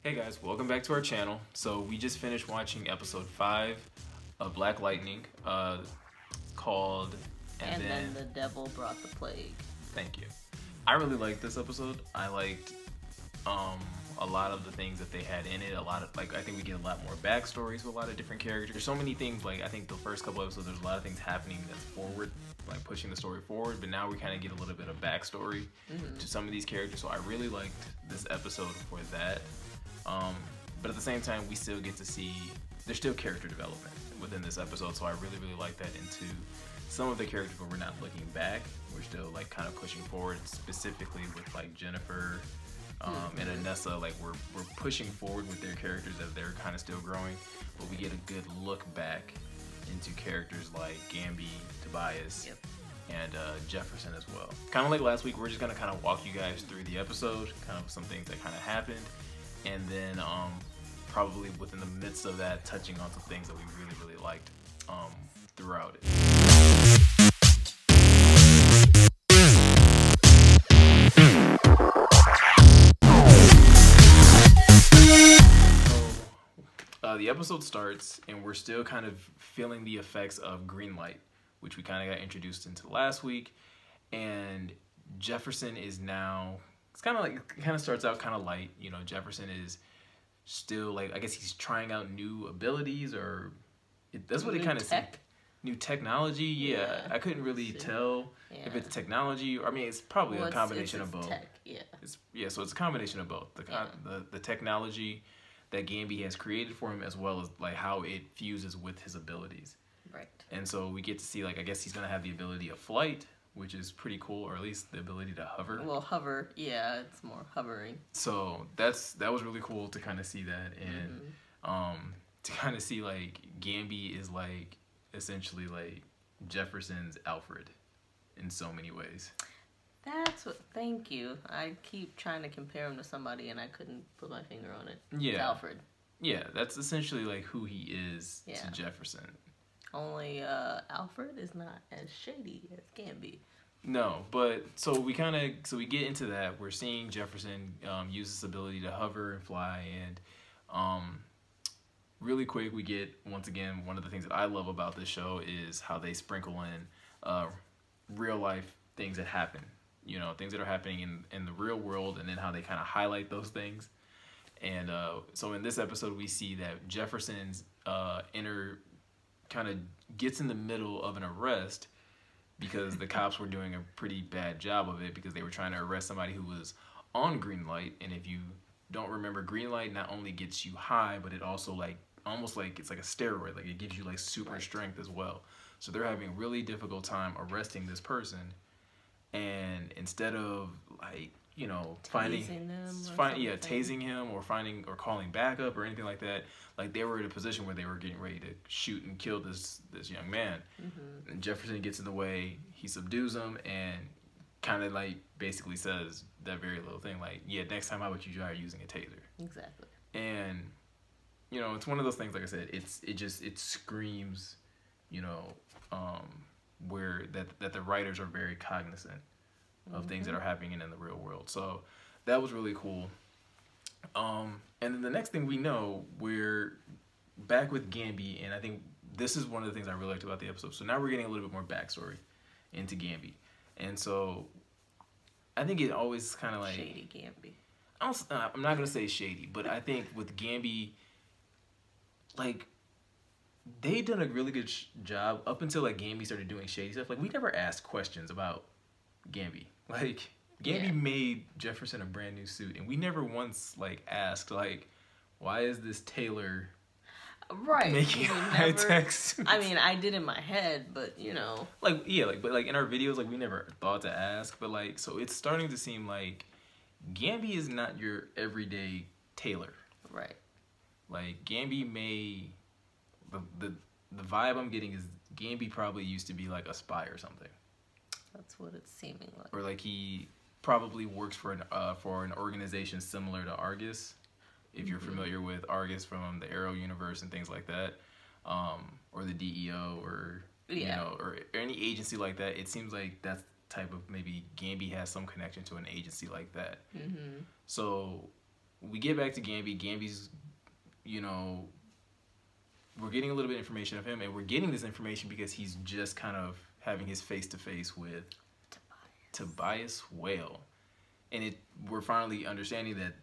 Hey guys, welcome back to our channel. So we just finished watching episode 5 of Black Lightning, called And then the devil brought the plague. Thank you. I really liked this episode. I liked a lot of the things that they had in it. I think we get a lot more backstories with a lot of different characters. There's so many things, I think the first couple episodes there's a lot of things happening that's forward, pushing the story forward, but now we kind of get a little bit of backstory to some of these characters. So I really liked this episode for that. But at the same time, we still get to see there's still character development within this episode. So I really like that into some of the characters where we're not looking back. We're still kind of pushing forward, specifically with Jennifer and Anessa. We're pushing forward with their characters as they're kind of still growing, but we get a good look back into characters like Gambi, Tobias, and Jefferson as well. Kind of like last week, we're just gonna kind of walk you guys through the episode, kind of some things that kind of happened, and then probably within the midst of that, touching on some things that we really liked throughout it. The episode starts, and we're still kind of feeling the effects of green light, which we kind of got introduced into last week. And Jefferson is now, it kind of starts out kind of light. You know, Jefferson is still I guess he's trying out new abilities, or that's what it kind of seemed. New technology, yeah. I couldn't really tell if it's technology, or I mean, it's probably a combination of both. Tech, so it's a combination of both. The technology that Gambi has created for him, as well as how it fuses with his abilities. Right. And so we get to see I guess he's gonna have the ability of flight, which is pretty cool, or at least the ability to hover. Well, hover, yeah, it's more hovering. So that was really cool to kind of see that, and to kind of see Gambi is essentially Jefferson's Alfred in so many ways. That's what. Thank you. I keep trying to compare him to somebody, and I couldn't put my finger on it. Yeah, it's Alfred. Yeah, that's essentially who he is to Jefferson. Only Alfred is not as shady as Gambi. No, but so we get into that. We're seeing Jefferson use this ability to hover and fly, and really quick we get, once again, one of the things that I love about this show is how they sprinkle in real life things that happen. You know, things that are happening in the real world, and then how they kind of highlight those things. And so in this episode, we see that Jefferson's kind of gets in the middle of an arrest because the cops were doing a pretty bad job of it, because they were trying to arrest somebody who was on green light. And if you don't remember, green light not only gets you high, but it also almost it's like a steroid. It gives you super strength as well. So they're having a really difficult time arresting this person. And instead of tasing him or calling backup or anything like that, they were in a position where they were getting ready to shoot and kill this young man. And Jefferson gets in the way, he subdues him, and kind of basically says that very little thing, next time how about you try using a taser. Exactly. And it's one of those things, like I said, it screams, where that the writers are very cognizant of things that are happening in the real world. So that was really cool. And then the next thing we know, we're back with Gambi, and I think this is one of the things I really liked about the episode. So now we're getting a little bit more backstory into Gambi. And so I think it always kind of shady Gambi. I'm not gonna say shady, but I think with Gambi, they done a really good job up until Gambi started doing shady stuff. We never asked questions about Gambi. Gambi made Jefferson a brand new suit, and we never once asked why is this tailor making high tech suits? I mean, I did in my head, but in our videos, we never thought to ask. But so it's starting to seem like Gambi is not your everyday tailor. Right. Gambi may, the vibe I'm getting is Gambi probably used to be a spy or something. That's what it's seeming like. Or he probably works for an organization similar to Argus, if you're familiar with Argus from the Arrow universe and things like that, or the DEO, or or any agency like that. It seems like that's type of, maybe Gambi has some connection to an agency like that. Mm-hmm. So we get back to Gambi. Gambi's, you know, we're getting a little bit of information of him, and we're getting this information because he's just kind of having his face-to-face with Tobias Whale. And we're finally understanding that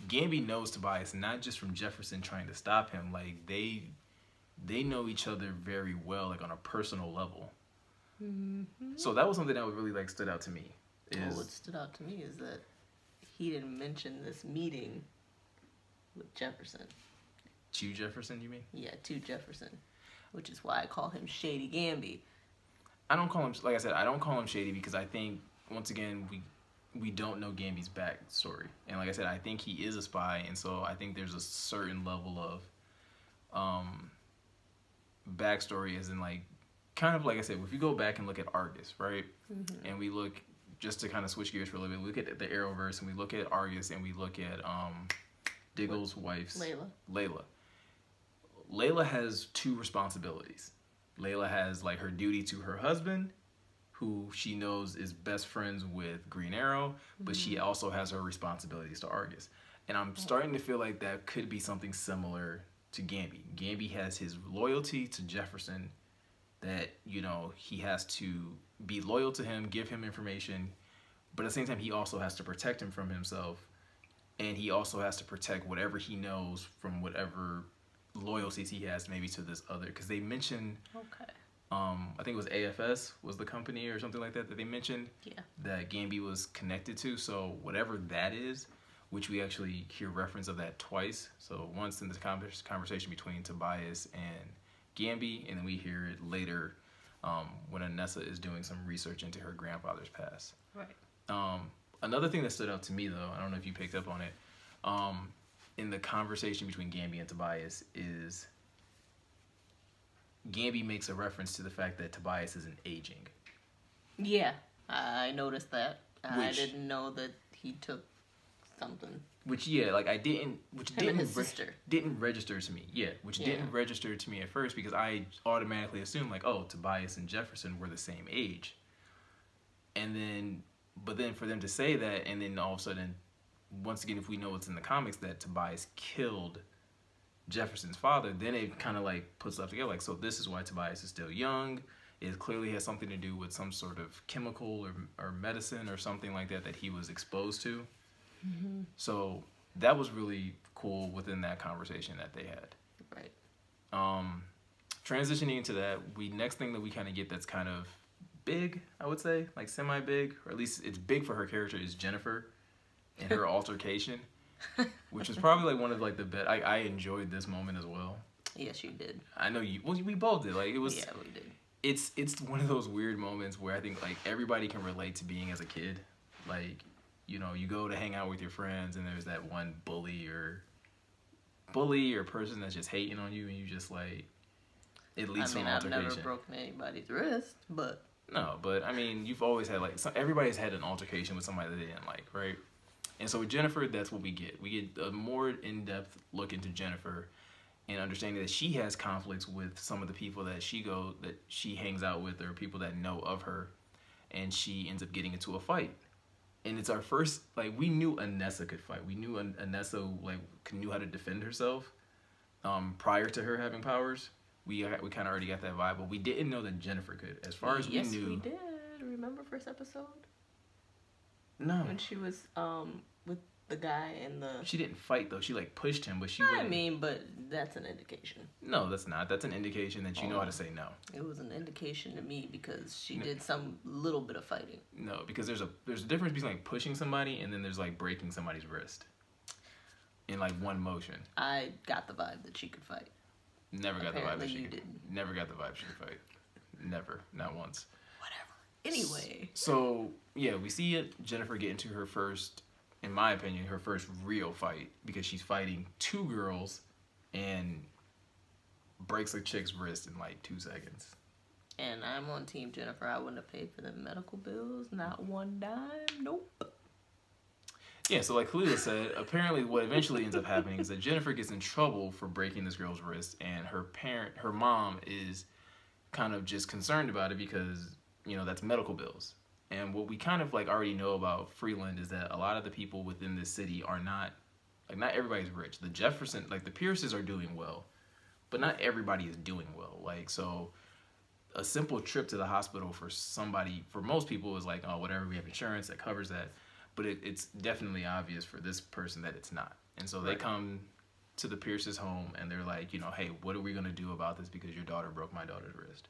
Gambi knows Tobias not just from Jefferson trying to stop him. Like, they know each other very well, like on a personal level. Mm-hmm. So that was something that really like stood out to me. What stood out to me is that he didn't mention this meeting with Jefferson. To Jefferson, you mean? Yeah, to Jefferson, which is why I call him Shady Gambi. I don't call him, like I said, I don't call him Shady because I think, once again, we don't know Gambi's backstory. And like I said, I think he is a spy, and so I think there's a certain level of backstory, as in like, kind of like I said, if you go back and look at Argus, right? Mm-hmm. And we look, just to kind of switch gears for a little bit, we look at the Arrowverse, and we look at Argus, and we look at Diggle's wife's Layla. Layla has two responsibilities. Layla has like her duty to her husband, who she knows is best friends with Green Arrow, but she also has her responsibilities to Argus. And I'm starting to feel like that could be something similar to Gambi. Gambi has his loyalty to Jefferson, that, you know, he has to be loyal to him, give him information, but at the same time he also has to protect him from himself, and he also has to protect whatever he knows from whatever loyalties he has maybe to this other, because they mentioned I think it was AFS was the company or something like that they mentioned that Gambi was connected to. So whatever that is, which we actually hear reference of that twice. So once in this conversation between Tobias and Gambi, and then we hear it later when Anessa is doing some research into her grandfather's past. Right. Another thing that stood out to me, though, I don't know if you picked up on it, in the conversation between Gambi and Tobias, is Gambi makes a reference to the fact that Tobias isn't aging. Yeah, I noticed that. I didn't know that he took something. Which, yeah, like I didn't, Him and his sister. Didn't register to me. Yeah, didn't register to me at first because I automatically assumed like, oh, Tobias and Jefferson were the same age. And then, but then for them to say that, and then all of a sudden, once again, if we know what's in the comics that Tobias killed Jefferson's father, then it kind of like puts stuff together. Like, so this is why Tobias is still young. It clearly has something to do with some sort of chemical or medicine or something like that he was exposed to. Mm-hmm. So that was really cool within that conversation that they had. Right. Transitioning into that, next thing that we kind of get that's kind of big, I would say, like semi-big, or at least it's big for her character, is Jennifer and her altercation, which was probably like one of like the best. I enjoyed this moment as well. Yes, you did. I know you. Well, we both did. Like it was. Yeah, we did. It's one of those weird moments where I think like everybody can relate to being as a kid. Like, you know, you go to hang out with your friends and there's that one bully or person that's just hating on you, and you just like, it leads to an altercation. I've never broken anybody's wrist, but. No, but I mean, you've always had like, everybody's had an altercation with somebody that they didn't like, right? And so with Jennifer, that's what we get. We get a more in-depth look into Jennifer and understanding that she has conflicts with some of the people that she hangs out with, or people that know of her, and she ends up getting into a fight. And it's our first, like, we knew Anessa could fight. We knew Anessa like knew how to defend herself prior to her having powers. We kind of already got that vibe, but we didn't know that Jennifer could. As far as we knew. Yes, we did. Remember first episode? No. When she was with the guy and the. She didn't fight though. She like pushed him, but she. I mean, but that's an indication. No, that's not. That's an indication that you know how to say no. It was an indication to me because she did some little bit of fighting. No, because there's a difference between like pushing somebody and then there's like breaking somebody's wrist. In like one motion. I got the vibe that she could fight. Never got Apparently the vibe that she could. didn't. Never got the vibe she could fight. Never. Not once. Whatever. Anyway. So, yeah, we see Jennifer get into her first, in my opinion, her first real fight, because she's fighting two girls and breaks a chick's wrist in like 2 seconds. And I'm on Team Jennifer. I wouldn't have paid for the medical bills. Not one dime. Nope. Yeah, so like Khalila said, apparently what eventually ends up happening is that Jennifer gets in trouble for breaking this girl's wrist, and her mom is kind of just concerned about it because, you know, that's medical bills. And what we kind of like already know about Freeland is that a lot of the people within this city are not, like, not everybody's rich. The Jefferson, like the Pierces are doing well, but not everybody is doing well. Like, so a simple trip to the hospital for somebody, for most people, is like, oh, whatever, we have insurance that covers that. But it's definitely obvious for this person that it's not. And so they come to the Pierce's home and they're like, you know, hey, what are we going to do about this because your daughter broke my daughter's wrist?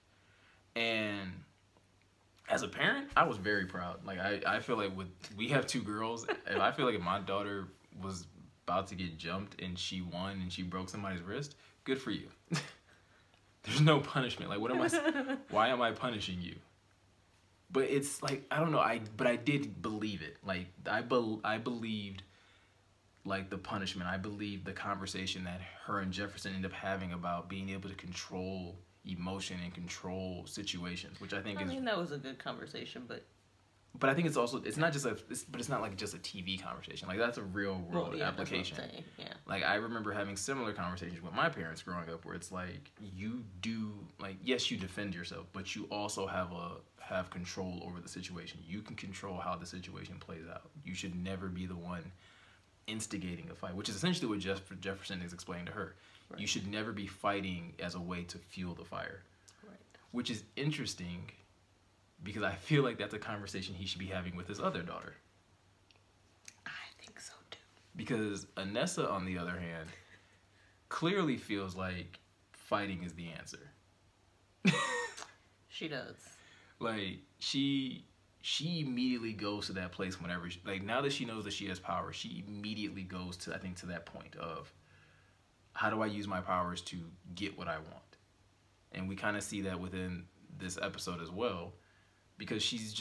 And as a parent, I was very proud. Like, I feel like we have 2 girls. I feel like if my daughter was about to get jumped and she won and she broke somebody's wrist, good for you. There's no punishment. Like, why am I punishing you? But it's like, I don't know. But I did believe it. Like, I believed, like, the punishment. I believed the conversation that her and Jefferson end up having about being able to control emotion and control situations, which I think I mean, that was a good conversation, but I think it's also, it's not just but it's not like just a TV conversation. Like, that's a real world application. That's what I'm saying. Yeah. Like, I remember having similar conversations with my parents growing up where it's like, you do, like, yes, you defend yourself, but you also have control over the situation. You can control how the situation plays out. You should never be the one instigating a fight, which is essentially what Jefferson is explaining to her. Right. You should never be fighting as a way to fuel the fire. Right. Which is interesting because I feel like that's a conversation he should be having with his other daughter. I think so too. Because Anessa, on the other hand, clearly feels like fighting is the answer. She does. Like, she immediately goes to that place whenever, like, now that she knows that she has power, she immediately goes to, I think, to that point of, how do I use my powers to get what I want? And we kind of see that within this episode as well, because she's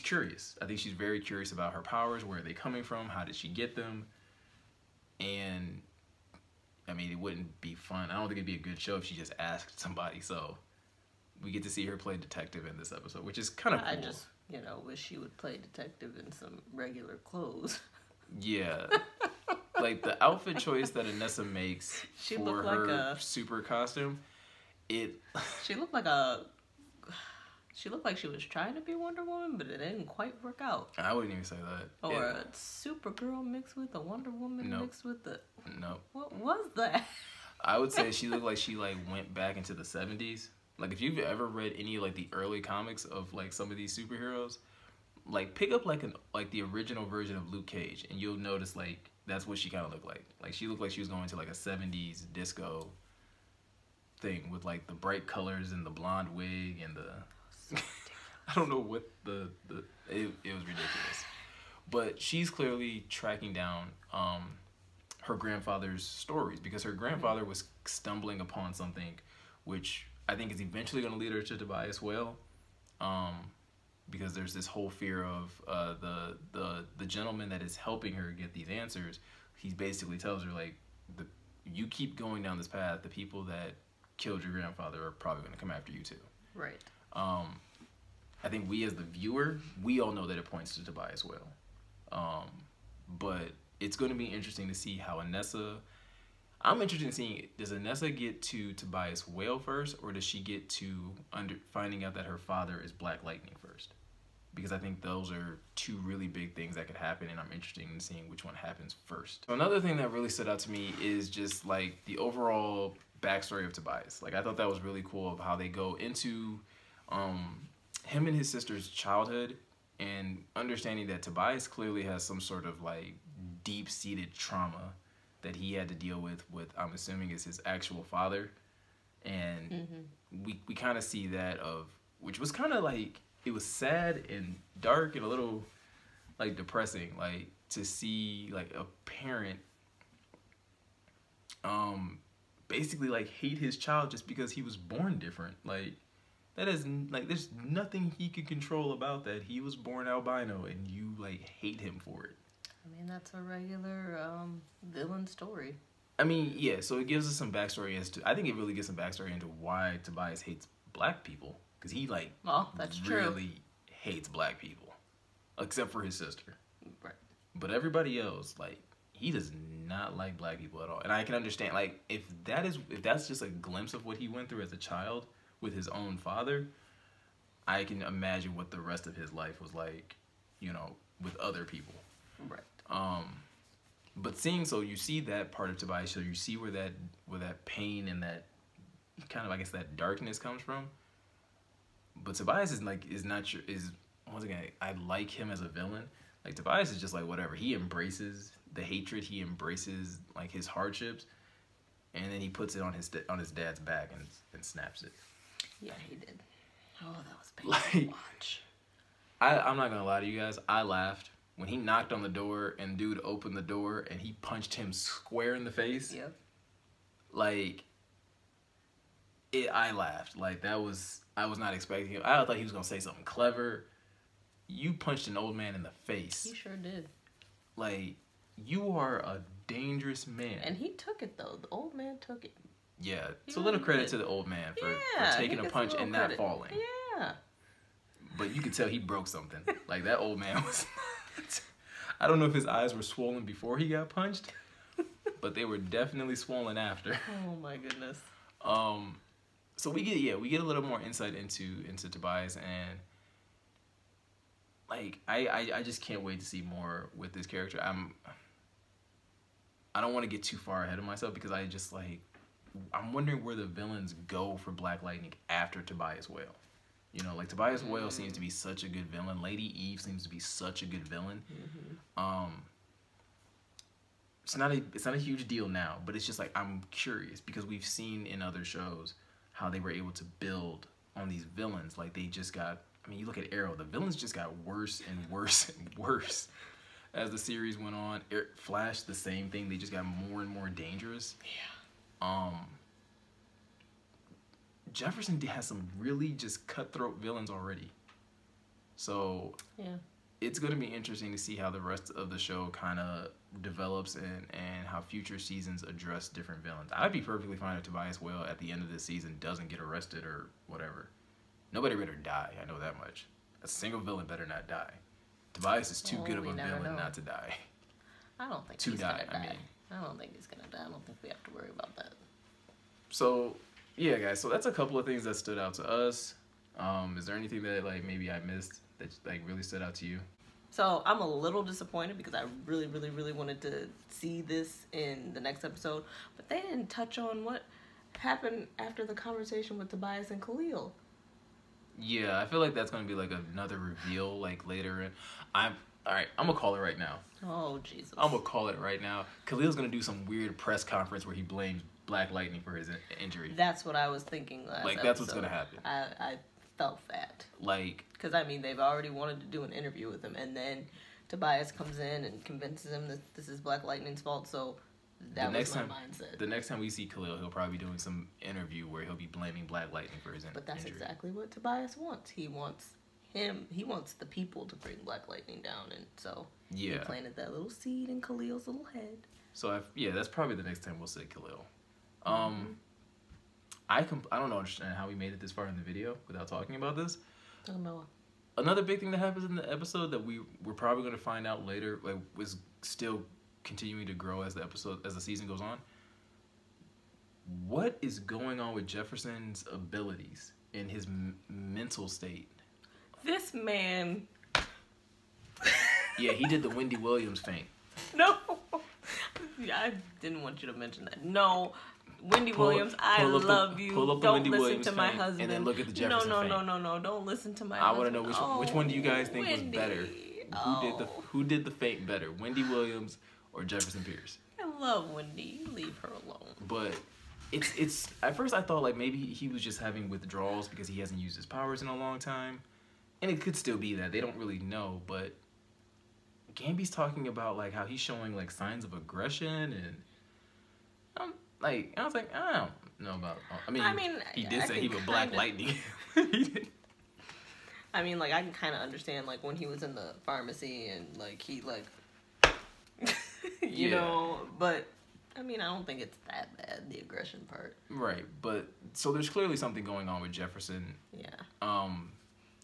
curious. I think she's very curious about her powers. Where are they coming from? How did she get them? And, I mean, it wouldn't be fun. I don't think it'd be a good show if she just asked somebody. So we get to see her play detective in this episode, which is kind of cool. I just, wish she would play detective in some regular clothes. Yeah. Like, the outfit choice that Anessa makes for her super costume, she looked like she was trying to be Wonder Woman, but it didn't quite work out. I wouldn't even say that. Or a Supergirl mixed with a Wonder Woman mixed with the... Nope. What was that? I would say she looked like she, like, went back into the 70s. Like, if you've ever read any, like, the early comics of, like, some of these superheroes, like, pick up, like, the original version of Luke Cage, and you'll notice, like, that's what she kind of looked like. Like, she looked like she was going to, like, a 70s disco thing with, like, the bright colors and the blonde wig and the... I don't know what it was ridiculous. But she's clearly tracking down her grandfather's stories, because her grandfather was stumbling upon something which I think is eventually going to lead her to Tobias Whale, because there's this whole fear of the gentleman that is helping her get these answers. He basically tells her, like, you keep going down this path, the people that killed your grandfather are probably going to come after you too. Right. I think we as the viewer, we all know that it points to Tobias Whale. But it's going to be interesting to see how Anessa... I'm interested in seeing, does Anessa get to Tobias Whale first, or does she get to finding out that her father is Black Lightning first? Because I think those are 2 really big things that could happen, and I'm interested in seeing which one happens first. So another thing that really stood out to me is just, like, the overall backstory of Tobias. Like, I thought that was really cool of how they go into him and his sister's childhood, and understanding that Tobias clearly has some sort of, like, deep-seated trauma that he had to deal with I'm assuming is his actual father. And we kind of see that which was kind of like, it was sad and dark and a little, like, depressing, like, to see, like, a parent basically, like, hate his child just because he was born different. Like, that is, like, there's nothing he could control about that. He was born albino and you, like, hate him for it. I mean, that's a regular villain story. I mean, yeah, so it gives us some backstory I think it really gives some backstory into why Tobias hates Black people. Because he, like, that's really hates Black people. Except for his sister. Right. But everybody else, like, he does not like Black people at all. And I can understand, like, if that's just a glimpse of what he went through as a child with his own father, I can imagine what the rest of his life was like, you know, with other people. Right. But seeing, so you see that part of Tobias, so you see where that pain and that kind of, I guess, that darkness comes from. But Tobias is once again, I like him as a villain. Like, Tobias is just like whatever. He embraces the hatred. He embraces like his hardships, and then he puts it on his dad's back and snaps it. Yeah, he did. Oh, that was painful to watch. I'm not gonna lie to you guys. I laughed when he knocked on the door and dude opened the door and he punched him square in the face. Yep. Like, I laughed. Like, I was not expecting him. I thought he was gonna say something clever. You punched an old man in the face. He sure did. Like, you are a dangerous man. And he took it though. The old man took it. Yeah. So a little credit to the old man for taking a punch and not falling. Yeah. But you could tell he broke something. Like, that old man was... I don't know if his eyes were swollen before he got punched, but they were definitely swollen after. Oh my goodness. So we get a little more insight into Tobias, and like I just can't wait to see more with this character. I don't want to get too far ahead of myself because I'm wondering where the villains go for Black Lightning after Tobias Whale. You know, like, Tobias Whale seems to be such a good villain. Lady Eve seems to be such a good villain. It's not a huge deal now, but it's just like, I'm curious because we've seen in other shows how they were able to build on these villains. Like, they just got, I mean, you look at Arrow, the villains just got worse and worse and worse as the series went on. Flash, the same thing. They just got more and more dangerous. Yeah. Jefferson has some really just cutthroat villains already. So yeah, it's going to be interesting to see how the rest of the show kind of develops and how future seasons address different villains. I'd be perfectly fine if Tobias Whale at the end of this season doesn't get arrested or whatever. Nobody better die, I know that much. A single villain better not die. Tobias is too good of a villain not to die. I don't think he's gonna die. I don't think he's gonna die. I don't think we have to worry about that. So yeah, guys, so that's a couple of things that stood out to us. Is there anything that, like, maybe I missed that, like, really stood out to you? So I'm a little disappointed because I really, really, really wanted to see this in the next episode, but they didn't touch on what happened after the conversation with Tobias and Khalil. Yeah, I feel like that's gonna be like another reveal, like, later. And all right, I'm gonna call it right now. Oh Jesus! I'm gonna call it right now. Khalil's gonna do some weird press conference where he blames Black Lightning for his injury. That's what I was thinking last Like, episode. that's what's gonna happen. I felt that. Like, because I mean, they've already wanted to do an interview with him, and then Tobias comes in and convinces him that this is Black Lightning's fault. So that was my mindset. The next time we see Khalil, he'll probably be doing some interview where he'll be blaming Black Lightning for his injury. But that's exactly what Tobias wants. He wants the people to bring Black Lightning down, and so he planted that little seed in Khalil's little head. So that's probably the next time we'll see Khalil. I don't understand how we made it this far in the video without talking about this. Oh no. Another big thing that happens in the episode that we're probably going to find out later, like, was still continuing to grow as the season goes on. What is going on with Jefferson's abilities in his mental state? This man. Yeah, he did the Wendy Williams feint. No. I didn't want you to mention that. No. Wendy Williams, I love you. Don't listen to my husband. And then look at the Jefferson feint. No. Don't listen to my husband. I want to know which one do you guys think was better? Who did the feint better? Wendy Williams or Jefferson Pierce? I love Wendy. Leave her alone. But it's at first I thought, like, maybe he was just having withdrawals because he hasn't used his powers in a long time. And it could still be that. They don't really know, but Gamby's talking about, like, how he's showing, like, signs of aggression, and I was like, I don't know about. I mean he did say he was Black Lightning. I mean, like, I can kind of understand, like, when he was in the pharmacy and, like, he, like, you know, but I mean, I don't think it's that bad, the aggression part. Right, but so there's clearly something going on with Jefferson. Yeah.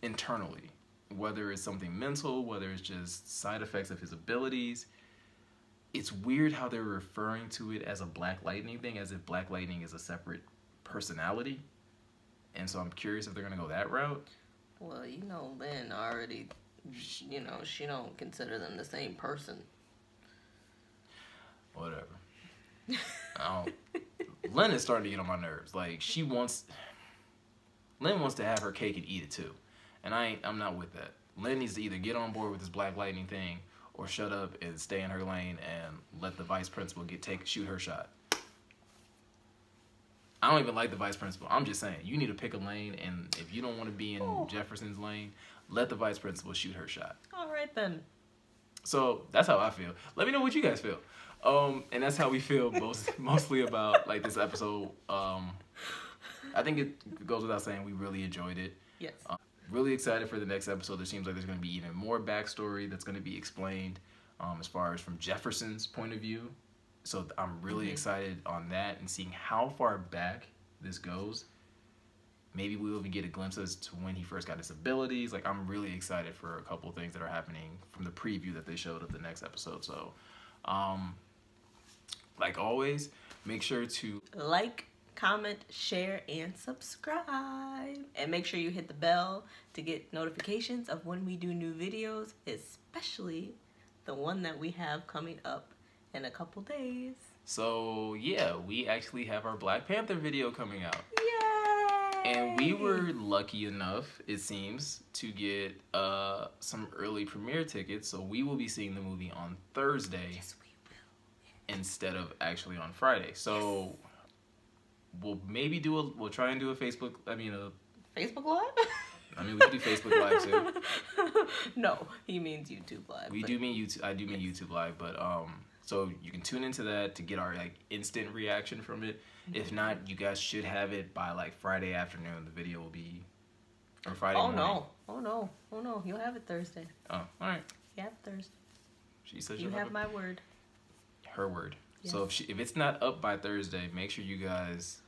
Internally, whether it's something mental, whether it's just side effects of his abilities. It's weird how they're referring to it as a Black Lightning thing, as if Black Lightning is a separate personality. And so I'm curious if they're going to go that route. Well, you know, Lynn already, you know, she don't consider them the same person. Whatever. Lynn is starting to get on my nerves. Like, Lynn wants to have her cake and eat it too. And I'm not with that. Lynn needs to either get on board with this Black Lightning thing or shut up and stay in her lane and let the vice principal shoot her shot. I don't even like the vice principal. I'm just saying, you need to pick a lane, and if you don't want to be in Jefferson's lane, let the vice principal shoot her shot. All right, then. So that's how I feel. Let me know what you guys feel. And that's how we feel mostly about like this episode. I think it goes without saying we really enjoyed it. Yes. Really excited for the next episode. There seems like there's going to be even more backstory that's going to be explained as far as from Jefferson's point of view. So I'm really excited on that and seeing how far back this goes. Maybe we'll even get a glimpse as to when he first got his abilities. Like, I'm really excited for a couple of things that are happening from the preview that they showed of the next episode. So, like always, make sure to like, comment, share, and subscribe. And make sure you hit the bell to get notifications of when we do new videos, especially the one that we have coming up in a couple days. So, yeah, we actually have our Black Panther video coming out. Yay! And we were lucky enough, it seems, to get some early premiere tickets. So we will be seeing the movie on Thursday. Yes, we will. Instead of actually on Friday. So we'll try and do a Facebook Facebook Live? we can do Facebook Live too. No, he means YouTube Live. I do mean YouTube Live, but so you can tune into that to get our like instant reaction from it. If not, you guys should have it by like Friday afternoon. The video will be or Friday morning. Oh no, you'll have it Thursday. Oh, all right. You have Thursday. She says you have my word. Her word. Yes. So if it's not up by Thursday, make sure you guys.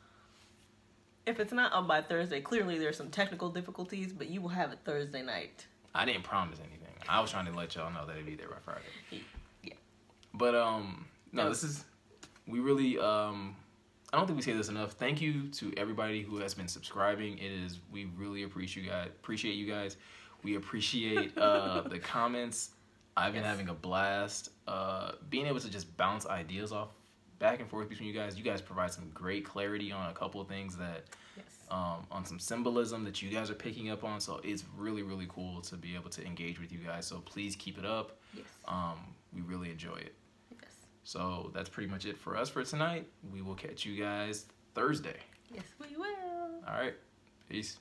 If it's not up by Thursday, clearly there's some technical difficulties, but you will have it Thursday night. I didn't promise anything. I was trying to let y'all know that it'd be there by Friday. Yeah. But no, we really I don't think we say this enough. Thank you to everybody who has been subscribing. We really appreciate you guys. We appreciate the comments. I've been having a blast being able to just bounce ideas off back and forth between you guys. You guys provide some great clarity on a couple of things that on some symbolism that you guys are picking up on. So it's really, really cool to be able to engage with you guys. So please keep it up. Yes. We really enjoy it. Yes. So that's pretty much it for us for tonight. We will catch you guys Thursday. Yes, we will. All right. Peace.